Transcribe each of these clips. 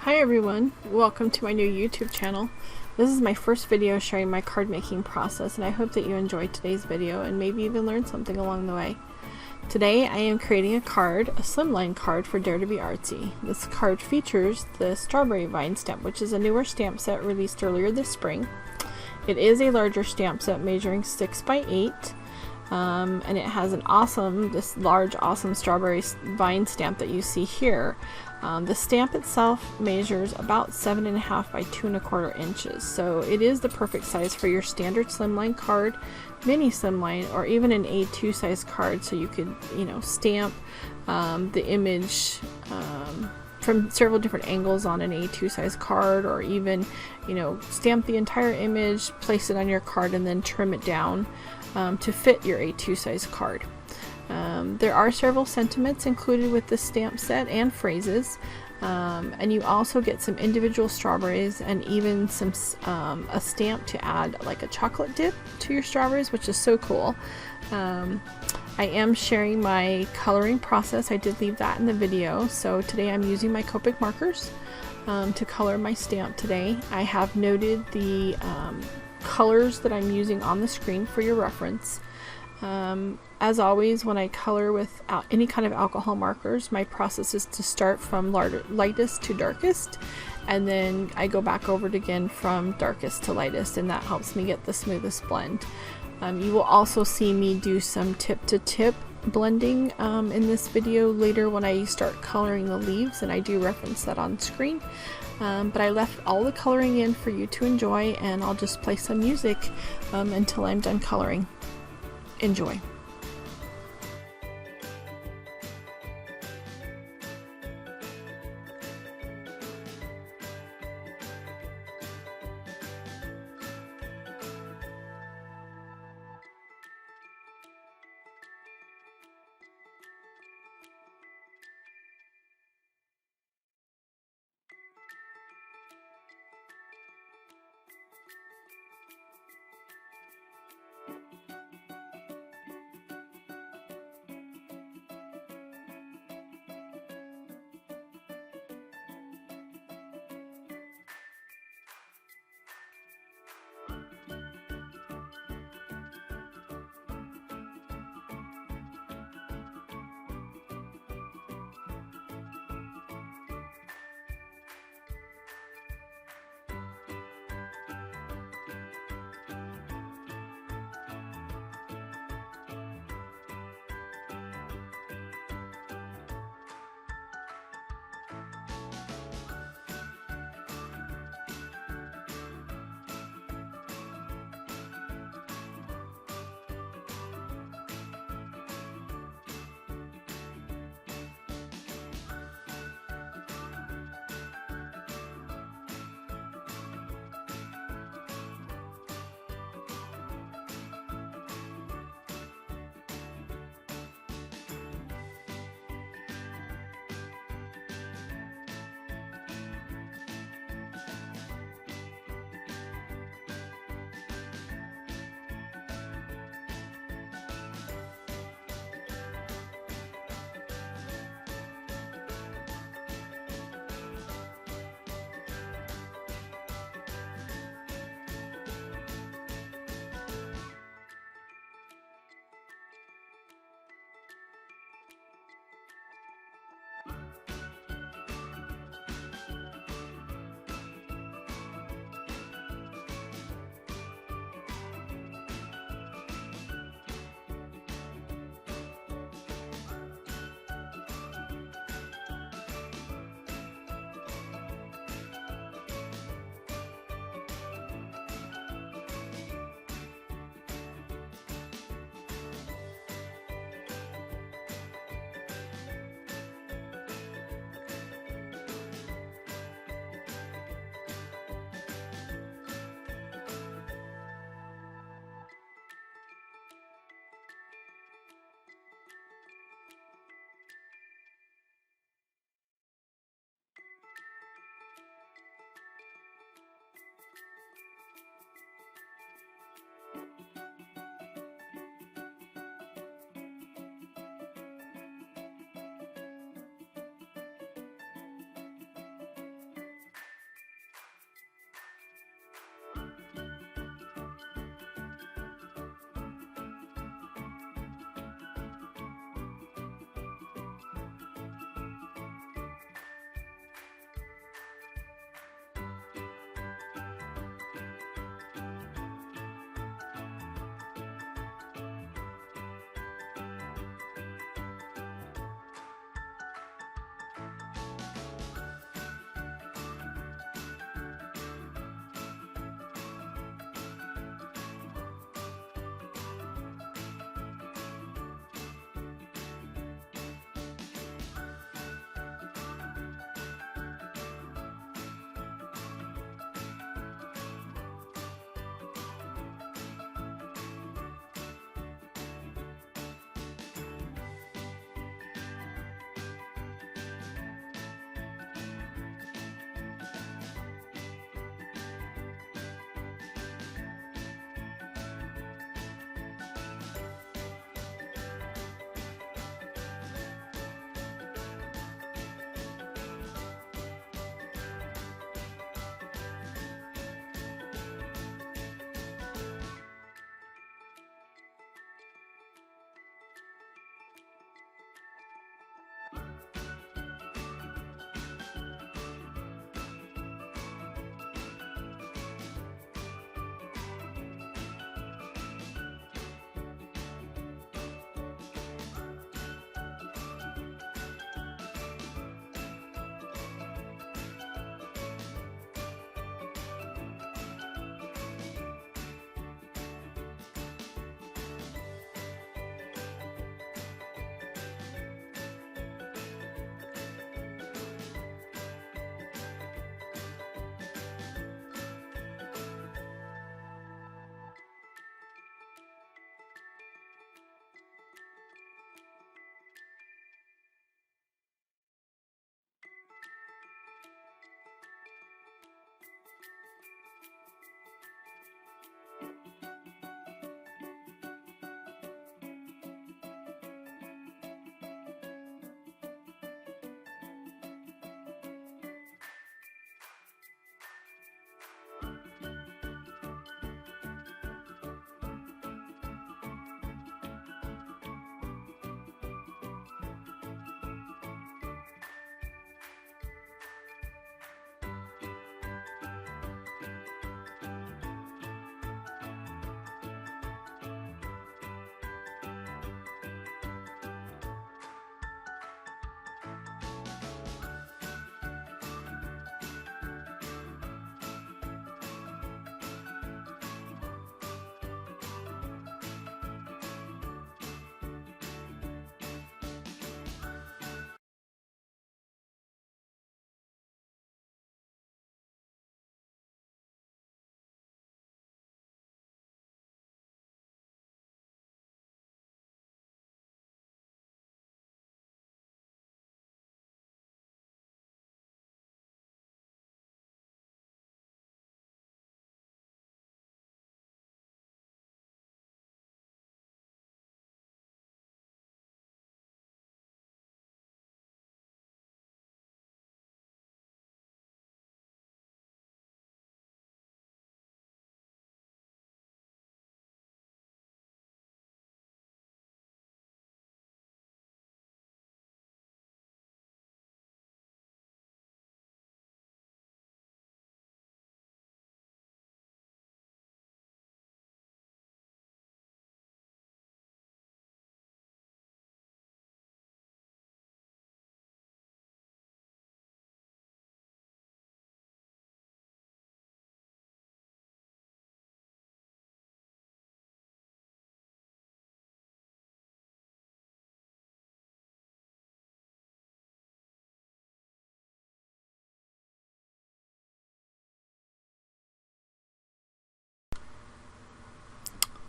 Hi everyone, welcome to my new YouTube channel. This is my first video showing my card making process, and I hope that you enjoyed today's video and maybe even learned something along the way. Today I am creating a card, a Slimline card for Dare to be Artsy. This card features the Strawberry Vine stamp, which is a newer stamp set released earlier this spring. It is a larger stamp set measuring 6 by 8. And it has this large awesome strawberry vine stamp that you see here. The stamp itself measures about 7.5 by 2 1/4 inches, so it is the perfect size for your standard Slimline card, mini Slimline, or even an A2 size card, so you could, stamp the image from several different angles on an A2 size card, or even, stamp the entire image, place it on your card, and then trim it down to fit your A2 size card. There are several sentiments included with the stamp set and phrases, and you also get some individual strawberries and even some a stamp to add like a chocolate dip to your strawberries, which is so cool. I am sharing my coloring process. I did leave that in the video. So today I'm using my Copic markers to color my stamp today. I have noted the colors that I'm using on the screen for your reference. As always, when I color with any kind of alcohol markers, my process is to start from lightest to darkest, and then I go back over it again from darkest to lightest, and that helps me get the smoothest blend. You will also see me do some tip to tip blending in this video later when I start coloring the leaves, and I do reference that on screen. But I left all the coloring in for you to enjoy, and I'll just play some music until I'm done coloring. Enjoy.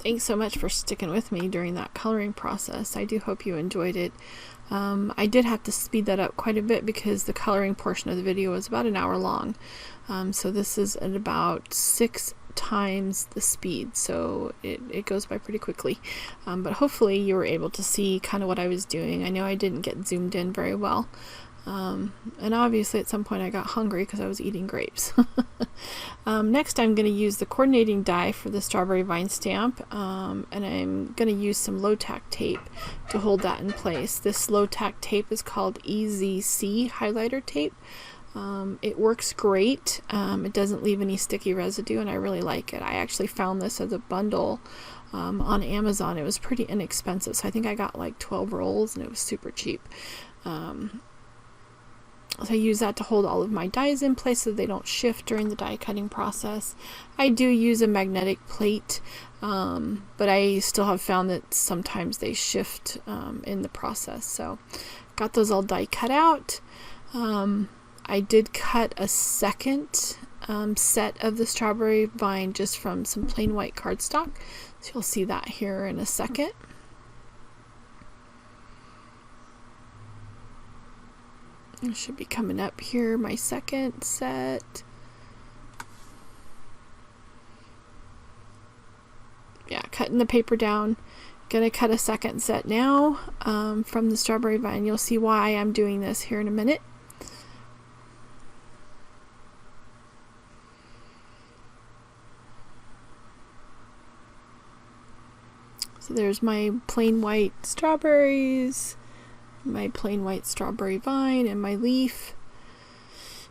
Thanks so much for sticking with me during that coloring process. I do hope you enjoyed it. I did have to speed that up quite a bit because the coloring portion of the video was about an hour long. So this is at about 6 times the speed, so it goes by pretty quickly. But hopefully you were able to see kind of what I was doing. I know I didn't get zoomed in very well. And obviously at some point I got hungry because I was eating grapes. Next I'm going to use the coordinating die for the strawberry vine stamp, and I'm going to use some low-tack tape to hold that in place. This low-tack tape is called EZC highlighter tape. It works great. It doesn't leave any sticky residue, and I really like it. I actually found this as a bundle on Amazon. It was pretty inexpensive, so I think I got like 12 rolls and it was super cheap. So I use that to hold all of my dies in place so they don't shift during the die cutting process. I do use a magnetic plate, but I still have found that sometimes they shift in the process. So got those all die cut out. I did cut a second set of the strawberry vine just from some plain white cardstock. So you'll see that here in a second. It should be coming up here, my second set. Yeah, cutting the paper down. Gonna cut a second set now from the strawberry vine. You'll see why I'm doing this here in a minute. So there's my plain white strawberries, my plain white strawberry vine, and my leaf,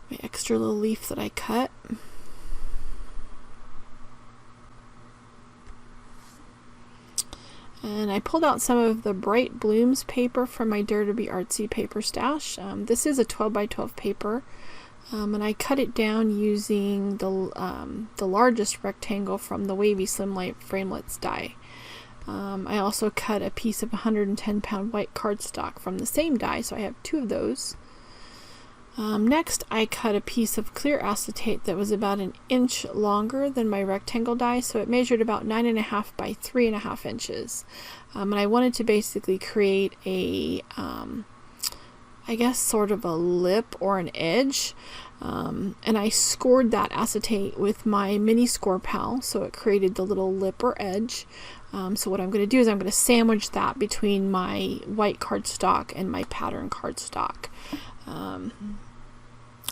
my extra little leaf that I cut. And I pulled out some of the Bright Blooms paper from my Dare to be Artsy paper stash. This is a 12 by 12 paper, and I cut it down using the largest rectangle from the Wavy Slimline framelits die. I also cut a piece of 110-pound white cardstock from the same die, so I have 2 of those. Next, I cut a piece of clear acetate that was about 1 inch longer than my rectangle die, so it measured about 9.5 by 3.5 inches. And I wanted to basically create a, I guess, sort of a lip or an edge. And I scored that acetate with my mini score pal, so it created the little lip or edge. So what I'm going to do is I'm going to sandwich that between my white cardstock and my pattern cardstock.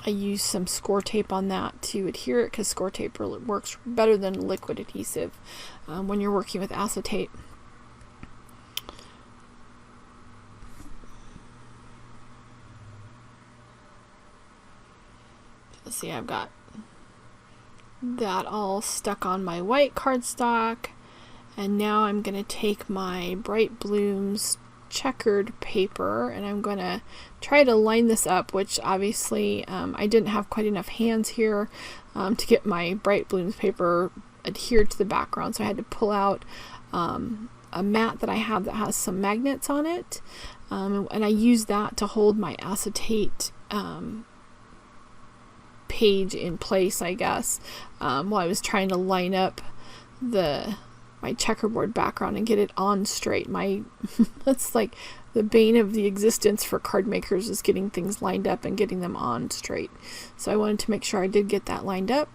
I use some score tape on that to adhere it, because score tape really works better than liquid adhesive when you're working with acetate. Let's see, I've got that all stuck on my white cardstock, and now I'm going to take my Bright Blooms checkered paper and I'm going to try to line this up, which obviously I didn't have quite enough hands here to get my Bright Blooms paper adhered to the background, so I had to pull out a mat that I have that has some magnets on it, and I use that to hold my acetate page in place, I guess, while I was trying to line up my checkerboard background and get it on straight. That's like the bane of the existence for card makers, is getting things lined up and getting them on straight. So I wanted to make sure I did get that lined up.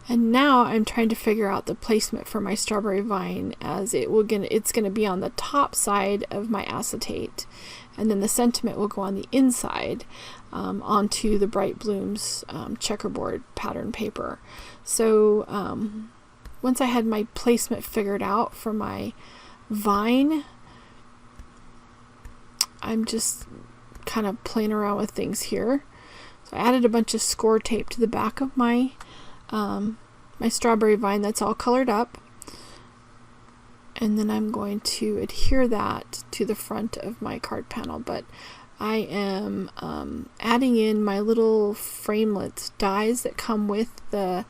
And now I'm trying to figure out the placement for my strawberry vine, as it's going to be on the top side of my acetate, and then the sentiment will go on the inside onto the Bright Blooms checkerboard pattern paper. So once I had my placement figured out for my vine, I'm just kind of playing around with things here. So I added a bunch of score tape to the back of my my strawberry vine that's all colored up, and then I'm going to adhere that to the front of my card panel. But I am adding in my little framelits dies that come with the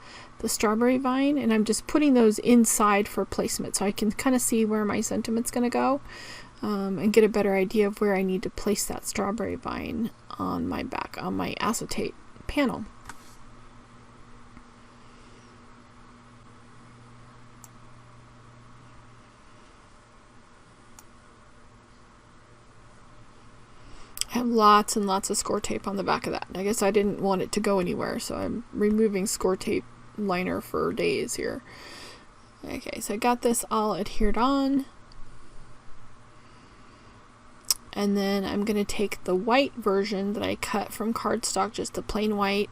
strawberry vine, and I'm just putting those inside for placement so I can kind of see where my sentiment's going to go, and get a better idea of where I need to place that strawberry vine on my acetate panel. lots and lots of score tape on the back of that. I guess I didn't want it to go anywhere, so I'm removing score tape liner for days here. Okay, so I got this all adhered on. And then I'm going to take the white version that I cut from cardstock, just the plain white,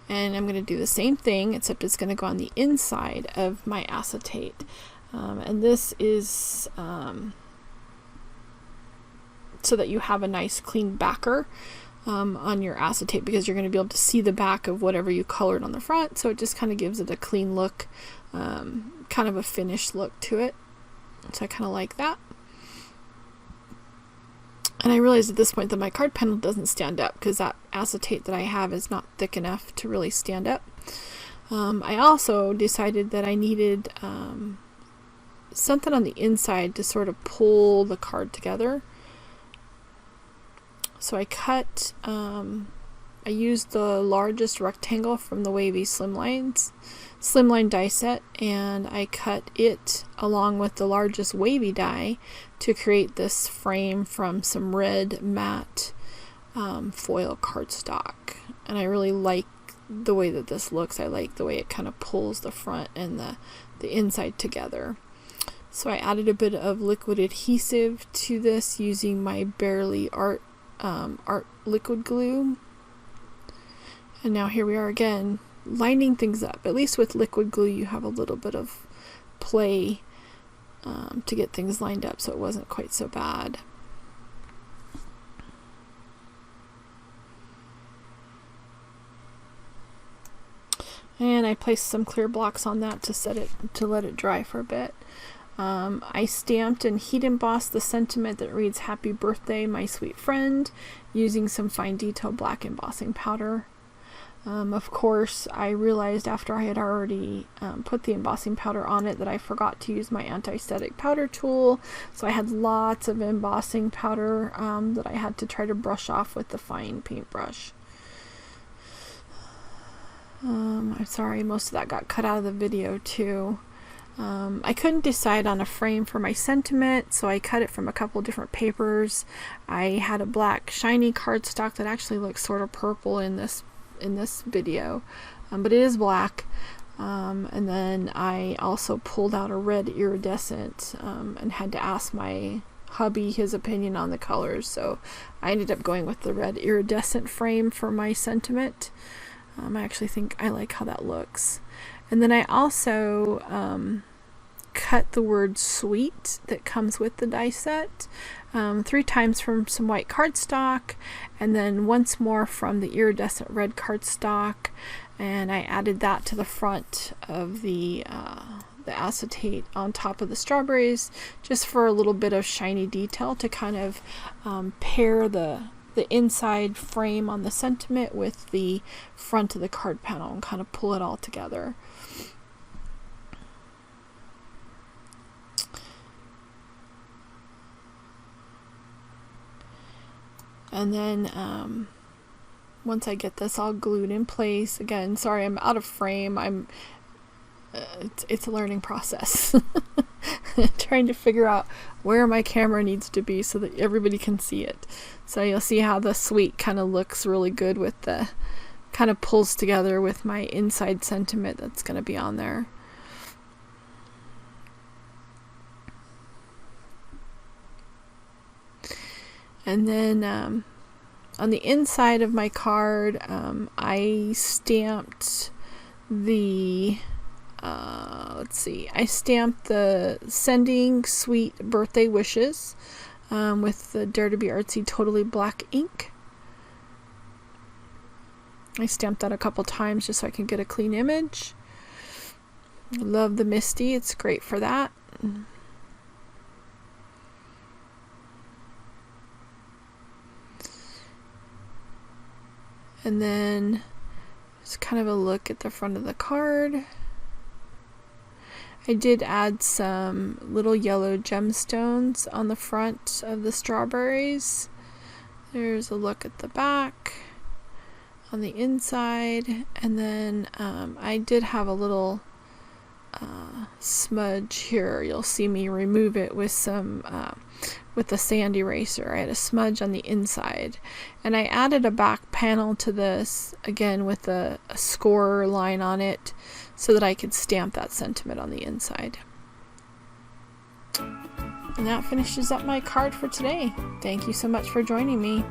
and I'm going to do the same thing, except it's going to go on the inside of my acetate. And this is so that you have a nice clean backer on your acetate, because you're going to be able to see the back of whatever you colored on the front, so it just kind of gives it a clean look, kind of a finished look to it. So I kind of like that. And I realized at this point that my card panel doesn't stand up because that acetate that I have is not thick enough to really stand up. I also decided that I needed something on the inside to sort of pull the card together. So I cut, I used the largest rectangle from the Wavy Slimline die set, and I cut it along with the largest Wavy die to create this frame from some red matte foil cardstock. And I really like the way that this looks. I like the way it kind of pulls the front and the inside together. So I added a bit of liquid adhesive to this using my Barely Art liquid glue. And now here we are again, lining things up. At least with liquid glue you have a little bit of play to get things lined up, so it wasn't quite so bad. And I placed some clear blocks on that to let it dry for a bit. I stamped and heat embossed the sentiment that reads "Happy Birthday, my sweet friend," using some fine detail black embossing powder. Of course, I realized after I had already put the embossing powder on it that I forgot to use my anti-static powder tool, so I had lots of embossing powder that I had to try to brush off with the fine paintbrush. I'm sorry, most of that got cut out of the video too. I couldn't decide on a frame for my sentiment, so I cut it from a couple different papers. I had a black shiny cardstock that actually looks sort of purple in this video, but it is black. And then I also pulled out a red iridescent and had to ask my hubby his opinion on the colors, so I ended up going with the red iridescent frame for my sentiment. I actually think I like how that looks. And then I also cut the word "sweet" that comes with the die set 3 times from some white cardstock, and then once more from the iridescent red cardstock, and I added that to the front of the acetate on top of the strawberries, just for a little bit of shiny detail to kind of pair the inside frame on the sentiment with the front of the card panel and kind of pull it all together. And then once I get this all glued in place, again, sorry I'm out of frame, it's a learning process. Trying to figure out where my camera needs to be so that everybody can see it. So you'll see how the sweet kind of looks really good with the kind of pulls together with my inside sentiment that's going to be on there. And then on the inside of my card, I stamped the I stamped the "Sending Sweet Birthday Wishes" with the Dare to be Artsy Totally Black ink. I stamped that a couple times just so I can get a clean image. I love the Misty, it's great for that. And then just kind of a look at the front of the card. I did add some little yellow gemstones on the front of the strawberries. There's a look at the back, on the inside, and then I did have a little smudge here. You'll see me remove it with some with the sand eraser. I had a smudge on the inside, and I added a back panel to this, again with a score line on it, so that I could stamp that sentiment on the inside. And that finishes up my card for today. Thank you so much for joining me.